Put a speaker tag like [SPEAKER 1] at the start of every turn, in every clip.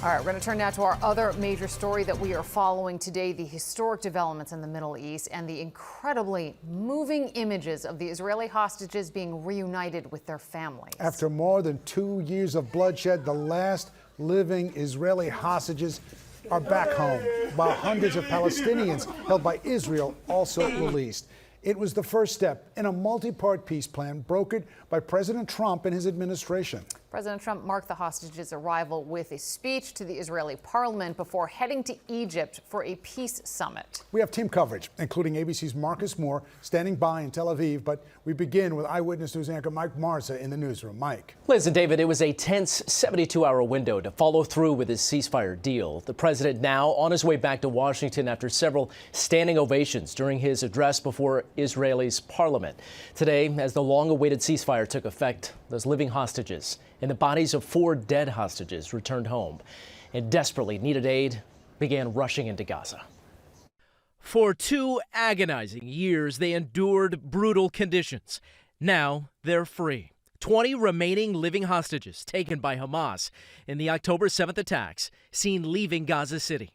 [SPEAKER 1] All right, we're going to turn now to our other major story that we are following today, the historic developments in the Middle East and the incredibly moving images of the Israeli hostages being reunited with their families.
[SPEAKER 2] After more than 2 years of bloodshed, the last living Israeli hostages are back home, while hundreds of Palestinians held by Israel also released. It was the first step in a multi-part peace plan brokered by President Trump and his administration.
[SPEAKER 1] President Trump marked the hostages' arrival with a speech to the Israeli parliament before heading to Egypt for a peace summit.
[SPEAKER 2] We have team coverage, including ABC's Marcus Moore standing by in Tel Aviv, but we begin with Eyewitness News anchor Mike Marza in the newsroom. Mike.
[SPEAKER 3] Liz and David, it was a tense 72-hour window to follow through with his ceasefire deal. The president now on his way back to Washington after several standing ovations during his address before Israel's parliament. Today, as the long-awaited ceasefire took effect, those living hostages and the bodies of 4 dead hostages returned home and desperately needed aid began rushing into Gaza.
[SPEAKER 4] For 2 agonizing years, they endured brutal conditions. Now they're free. 20 remaining living hostages taken by Hamas in the October 7th attacks seen leaving Gaza City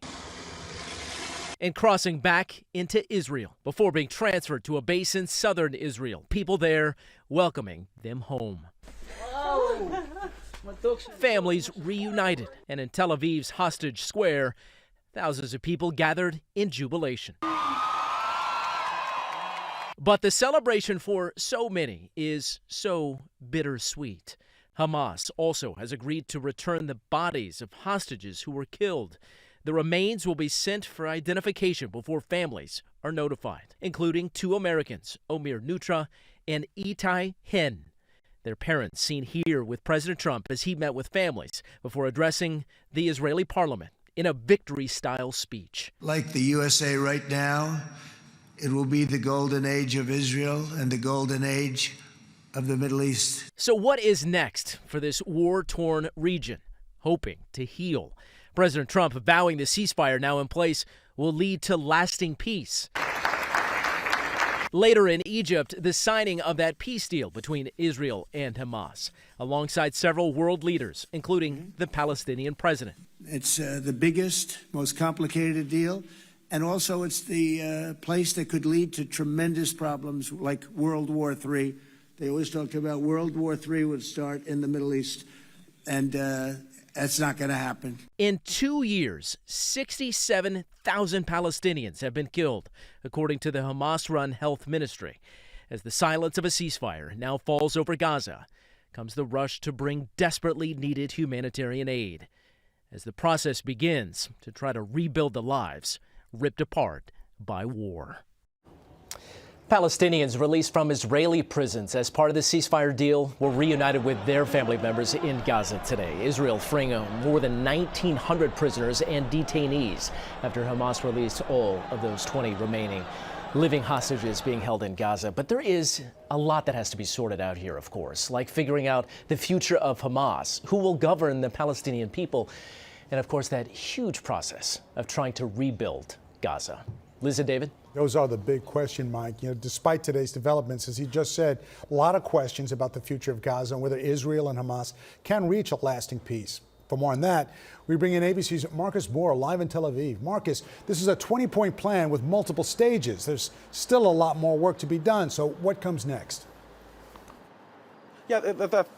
[SPEAKER 4] and crossing back into Israel before being transferred to a base in southern Israel. People there welcoming them home. Families reunited, and in Tel Aviv's Hostage Square, thousands of people gathered in jubilation. But the celebration for so many is so bittersweet. Hamas also has agreed to return the bodies of hostages who were killed. The remains will be sent for identification before families are notified, including 2 Americans, Omir Nutra and Itai Hen. Their parents seen here with President Trump as he met with families before addressing the Israeli parliament in a victory-style speech.
[SPEAKER 5] Like the USA right now, it will be the golden age of Israel and the golden age of the Middle East.
[SPEAKER 4] So what is next for this war-torn region? Hoping to heal. President Trump vowing the ceasefire now in place will lead to lasting peace. Later in Egypt, the signing of that peace deal between Israel and Hamas, alongside several world leaders, including the Palestinian president.
[SPEAKER 5] It's the biggest, most complicated deal, and also it's the place that could lead to tremendous problems like World War III. They always talked about World War III would start in the Middle East, and that's not going to happen.
[SPEAKER 4] In 2 years, 67,000 Palestinians have been killed, according to the Hamas-run health ministry. As the silence of a ceasefire now falls over Gaza, comes the rush to bring desperately needed humanitarian aid, as the process begins to try to rebuild the lives ripped apart by war.
[SPEAKER 3] Palestinians released from Israeli prisons as part of the ceasefire deal were reunited with their family members in Gaza today. Israel freeing more than 1,900 prisoners and detainees after Hamas released all of those 20 remaining living hostages being held in Gaza. But there is a lot that has to be sorted out here, of course, like figuring out the future of Hamas, who will govern the Palestinian people, and of course that huge process of trying to rebuild Gaza. Liz and David?
[SPEAKER 2] Those are the big question, Mike. Despite today's developments, as he just said, a lot of questions about the future of Gaza and whether Israel and Hamas can reach a lasting peace. For more on that, we bring in ABC's Marcus Moore live in Tel Aviv. Marcus, this is a 20-point plan with multiple stages. There's still a lot more work to be done. So what comes next?
[SPEAKER 6] Yeah,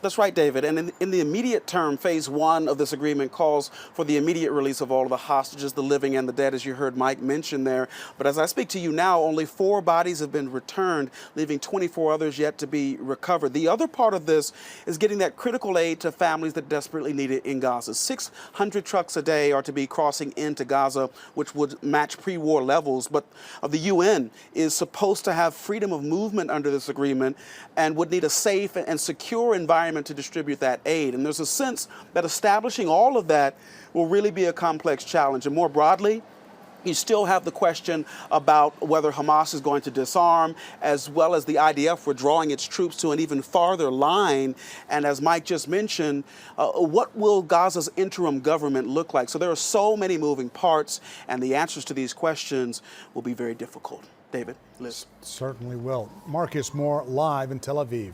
[SPEAKER 6] that's right, David. And in the immediate term, phase 1 of this agreement calls for the immediate release of all of the hostages, the living and the dead, as you heard Mike mention there. But as I speak to you now, only 4 bodies have been returned, leaving 24 others yet to be recovered. The other part of this is getting that critical aid to families that desperately need it in Gaza. 600 trucks a day are to be crossing into Gaza, which would match pre-war levels. But the UN is supposed to have freedom of movement under this agreement and would need a safe and secure environment to distribute that aid. And there's a sense that establishing all of that will really be a complex challenge. And more broadly, you still have the question about whether Hamas is going to disarm, as well as the IDF withdrawing its troops to an even farther line. And as Mike just mentioned, what will Gaza's interim government look like? So there are so many moving parts, and the answers to these questions will be very difficult. David, Liz.
[SPEAKER 2] Certainly will. Marcus Moore live in Tel Aviv.